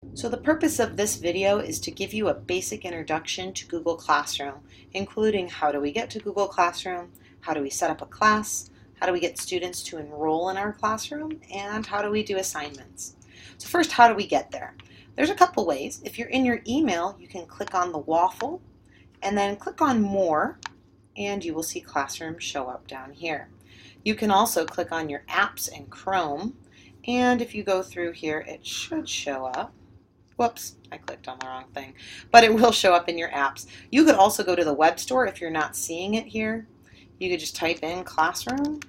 So the purpose of this video is to give you a basic introduction to Google Classroom, including how do we get to Google Classroom, how do we set up a class, how do we get students to enroll in our classroom, and how do we do assignments. So first, how do we get there? There's a couple ways. If you're in your email, you can click on the waffle and then click on More, and you will see Classroom show up down here. You can also click on your apps in Chrome, and if you go through here, it should show up. Whoops, I clicked on the wrong thing, but it will show up in your apps. You could also go to the web store if you're not seeing it here. You could just type in Classroom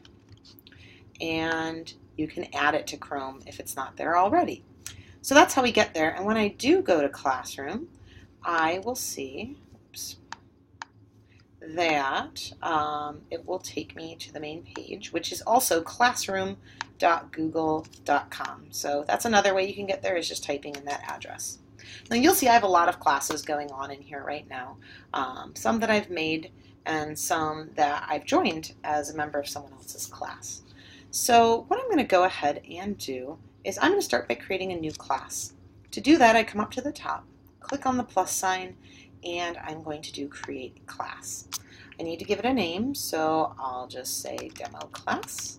and you can add it to Chrome if it's not there already. So that's how we get there. And when I do go to Classroom, I will see that it will take me to the main page, which is also classroom.google.com. So that's another way you can get there, is just typing in that address. Now you'll see I have a lot of classes going on in here right now. Some that I've made and some that I've joined as a member of someone else's class. So what I'm going to go ahead and do is I'm going to start by creating a new class. To do that, I come up to the top, click on the plus sign, and I'm going to do create class. I need to give it a name, so I'll just say demo class.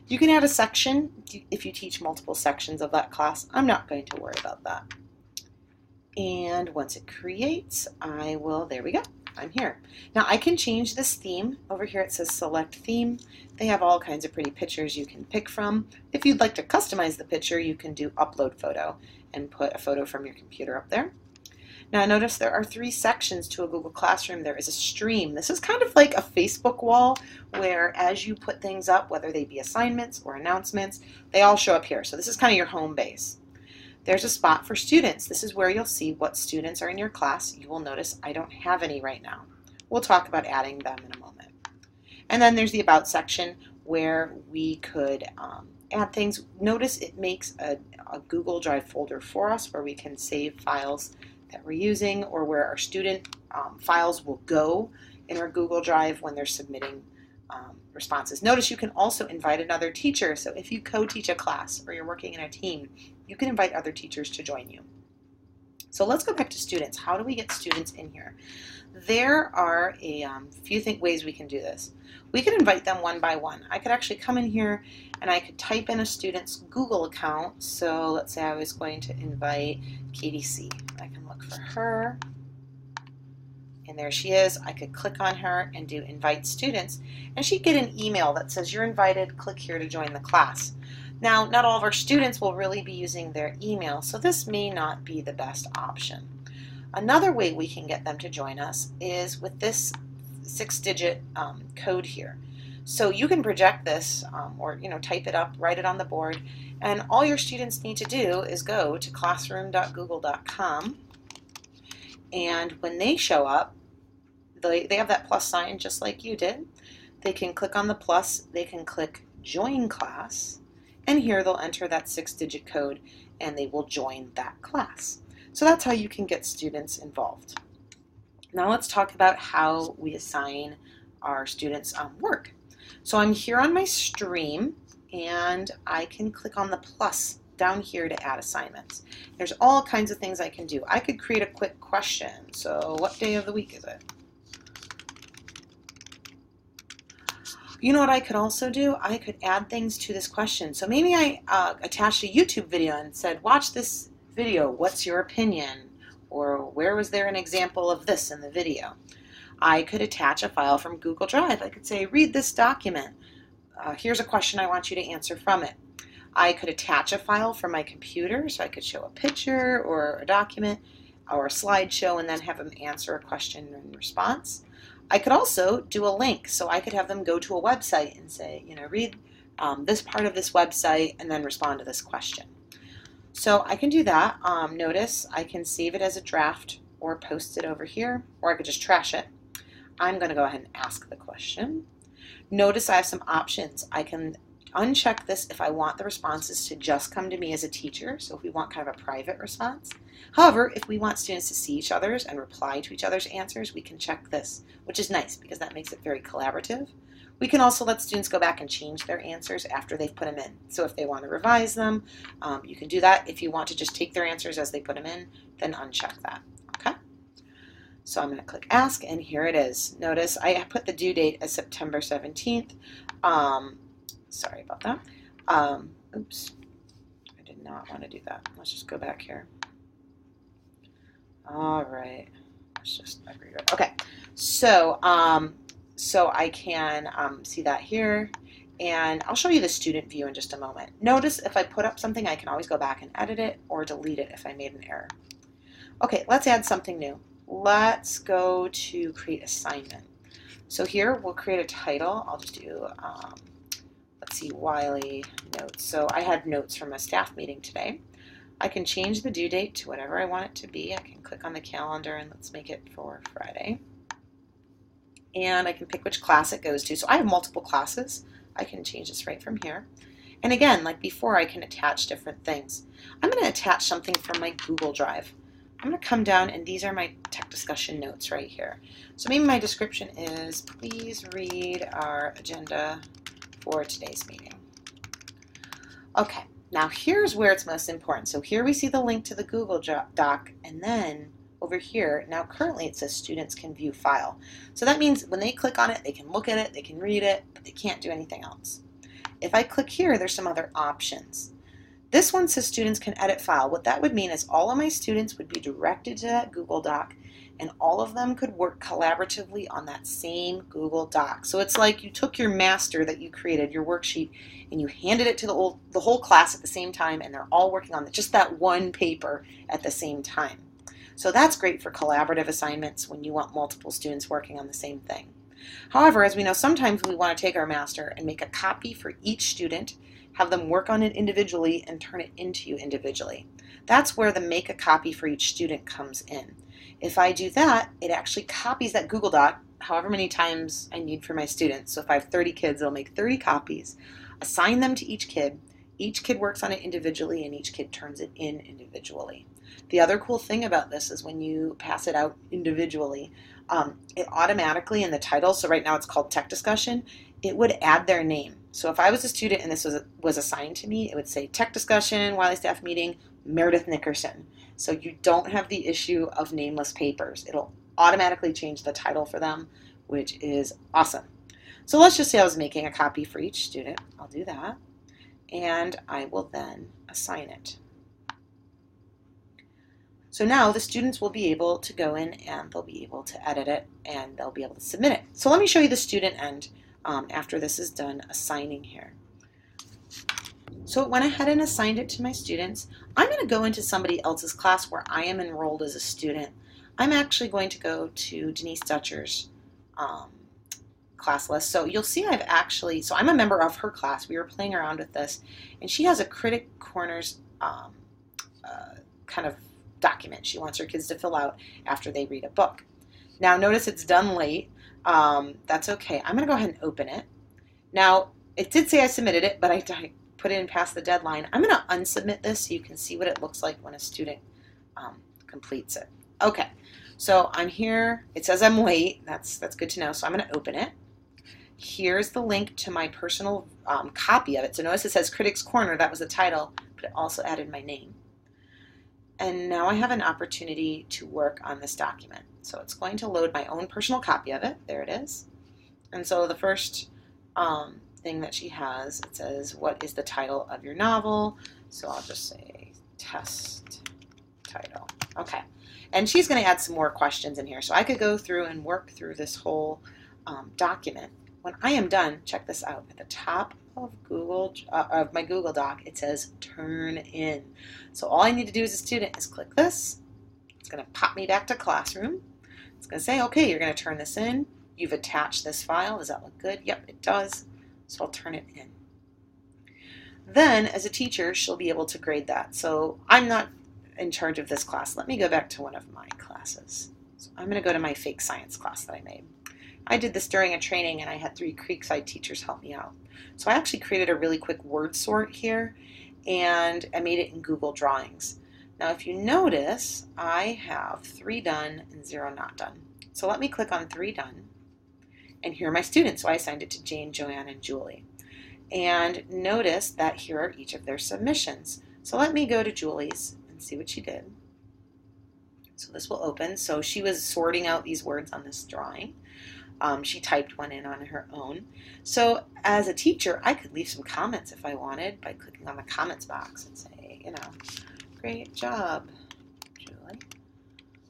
You can add a section if you teach multiple sections of that class. I'm not going to worry about that. And once it creates, there we go, I'm here. Now I can change this theme. Over here it says select theme. They have all kinds of pretty pictures you can pick from. If you'd like to customize the picture, you can do upload photo and put a photo from your computer up there. Now notice there are 3 sections to a Google Classroom. There is a stream. This is kind of like a Facebook wall where as you put things up, whether they be assignments or announcements, they all show up here. So this is kind of your home base. There's a spot for students. This is where you'll see what students are in your class. You will notice I don't have any right now. We'll talk about adding them in a moment. And then there's the About section where we could add things. Notice it makes a Google Drive folder for us where we can save files that we're using, or where our student files will go in our Google Drive when they're submitting responses. Notice you can also invite another teacher. So if you co-teach a class or you're working in a team, you can invite other teachers to join you. So let's go back to students. How do we get students in here? There are a few ways we can do this. We could invite them one by one. I could actually come in here and I could type in a student's Google account. So let's say I was going to invite Katie C. I can look for her. And there she is. I could click on her and do invite students. And she'd get an email that says you're invited, click here to join the class. Now, not all of our students will really be using their email, so this may not be the best option. Another way we can get them to join us is with this 6-digit code here. So you can project this or type it up, write it on the board, and all your students need to do is go to classroom.google.com, and when they show up, they have that plus sign just like you did. They can click on the plus, they can click join class, and here they'll enter that 6-digit code and they will join that class. So that's how you can get students involved. Now let's talk about how we assign our students work. So I'm here on my stream and I can click on the plus down here to add assignments. There's all kinds of things I can do. I could create a quick question. So what day of the week is it? You know what I could also do? I could add things to this question. So maybe I attached a YouTube video and said, watch this video, what's your opinion? Or where was there an example of this in the video? I could attach a file from Google Drive. I could say, read this document. Here's a question I want you to answer from it. I could attach a file from my computer, so I could show a picture or a document or a slideshow and then have them answer a question in response. I could also do a link, so I could have them go to a website and say, read this part of this website and then respond to this question. So I can do that. Notice I can save it as a draft or post it over here, or I could just trash it. I'm going to go ahead and ask the question. Notice I have some options. I can uncheck this if I want the responses to just come to me as a teacher, so if we want kind of a private response. However, if we want students to see each other's and reply to each other's answers, we can check this, which is nice because that makes it very collaborative. We can also let students go back and change their answers after they've put them in. So if they want to revise them, you can do that. If you want to just take their answers as they put them in, then uncheck that. Okay. So I'm going to click Ask, and here it is. Notice I put the due date as September 17th. Sorry about that. Oops. I did not want to do that. Let's just go back here. All right. Let's just agree. Okay. So I can see that here, and I'll show you the student view in just a moment. Notice if I put up something, I can always go back and edit it or delete it if I made an error. Okay, let's add something new. Let's go to create assignment. So here we'll create a title. I'll just do, let's see, Wiley notes. So I had notes from a staff meeting today. I can change the due date to whatever I want it to be. I can click on the calendar and let's make it for Friday. And I can pick which class it goes to. So I have multiple classes. I can change this right from here. And again, like before, I can attach different things. I'm going to attach something from my Google Drive. I'm going to come down, and these are my tech discussion notes right here. So maybe my description is, please read our agenda for today's meeting. Okay, now here's where it's most important. So here we see the link to the Google Doc, and then over here, now currently it says students can view file. So that means when they click on it, they can look at it, they can read it, but they can't do anything else. If I click here, there's some other options. This one says students can edit file. What that would mean is all of my students would be directed to that Google Doc, and all of them could work collaboratively on that same Google Doc. So it's like you took your master that you created, your worksheet, and you handed it to the whole class at the same time, and they're all working on just that one paper at the same time. So that's great for collaborative assignments when you want multiple students working on the same thing. However, as we know, sometimes we want to take our master and make a copy for each student, have them work on it individually, and turn it into you individually. That's where the make a copy for each student comes in. If I do that, it actually copies that Google Doc however many times I need for my students. So if I have 30 kids, it'll make 30 copies, assign them to each kid. Each kid works on it individually, and each kid turns it in individually. The other cool thing about this is when you pass it out individually, it automatically in the title, so right now it's called Tech Discussion, it would add their name. So if I was a student and this was assigned to me, it would say Tech Discussion, Wiley Staff Meeting, Meredith Nickerson. So you don't have the issue of nameless papers. It'll automatically change the title for them, which is awesome. So let's just say I was making a copy for each student. I'll do that, and I will then assign it. So now the students will be able to go in and they'll be able to edit it and they'll be able to submit it. So let me show you the student end after this is done assigning here. So it went ahead and assigned it to my students. I'm going to go into somebody else's class where I am enrolled as a student. I'm actually going to go to Denise Dutcher's class list. So you'll see so I'm a member of her class. We were playing around with this, and she has a Critic Corners kind of document she wants her kids to fill out after they read a book. Now notice it's done late. That's okay. I'm going to go ahead and open it. Now it did say I submitted it, but I put it in past the deadline. I'm going to unsubmit this so you can see what it looks like when a student completes it. Okay, so I'm here. It says I'm late. That's good to know. So I'm going to open it. Here's the link to my personal copy of it. So notice it says Critics Corner. That was the title, but it also added my name. And now I have an opportunity to work on this document. So it's going to load my own personal copy of it. There it is. And so the first thing that she has, it says, what is the title of your novel? So I'll just say test title. Okay. And she's going to add some more questions in here. So I could go through and work through this whole document. When I am done, check this out. At the top of my Google Doc, it says Turn In. So all I need to do as a student is click this. It's going to pop me back to Classroom. It's going to say, okay, you're going to turn this in. You've attached this file. Does that look good? Yep, it does. So I'll turn it in. Then, as a teacher, she'll be able to grade that. So I'm not in charge of this class. Let me go back to one of my classes. So I'm going to go to my fake science class that I made. I did this during a training, and I had 3 Creekside teachers help me out. So I actually created a really quick word sort here, and I made it in Google Drawings. Now if you notice, I have 3 done and 0 not done. So let me click on 3 done, And here are my students, so I assigned it to Jane, Joanne, and Julie. And notice that here are each of their submissions. So let me go to Julie's and see what she did. So this will open. So she was sorting out these words on this drawing. She typed one in on her own. So as a teacher, I could leave some comments if I wanted by clicking on the comments box and say, great job, Julie.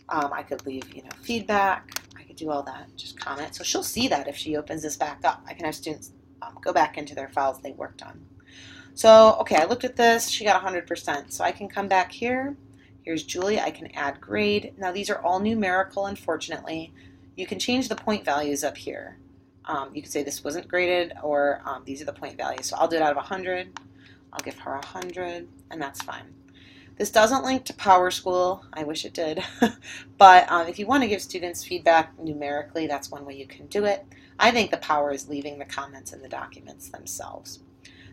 I could leave, feedback. I could do all that, just comment. So she'll see that if she opens this back up. I can have students go back into their files they worked on. So, okay, I looked at this. She got 100%. So I can come back here. Here's Julie. I can add grade. Now these are all numerical, unfortunately. You can change the point values up here. You can say this wasn't graded, or these are the point values. So I'll do it out of 100. I'll give her 100, and that's fine. This doesn't link to PowerSchool. I wish it did. But if you want to give students feedback numerically, that's one way you can do it. I think the power is leaving the comments in the documents themselves.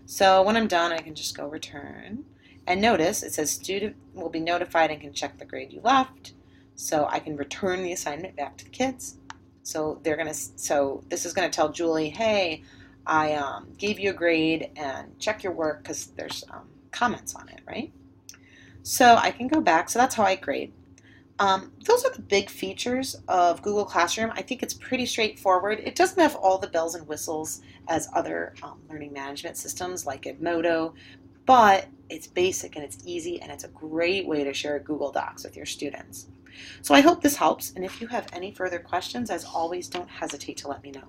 So when I'm done, I can just go return. And notice it says student will be notified and can check the grade you left. So I can return the assignment back to the kids. So this is gonna tell Julie, hey, I gave you a grade and check your work because there's comments on it, right? So I can go back. So that's how I grade. Those are the big features of Google Classroom. I think it's pretty straightforward. It doesn't have all the bells and whistles as other learning management systems like Edmodo, but it's basic and it's easy and it's a great way to share Google Docs with your students. So I hope this helps, and if you have any further questions, as always, don't hesitate to let me know.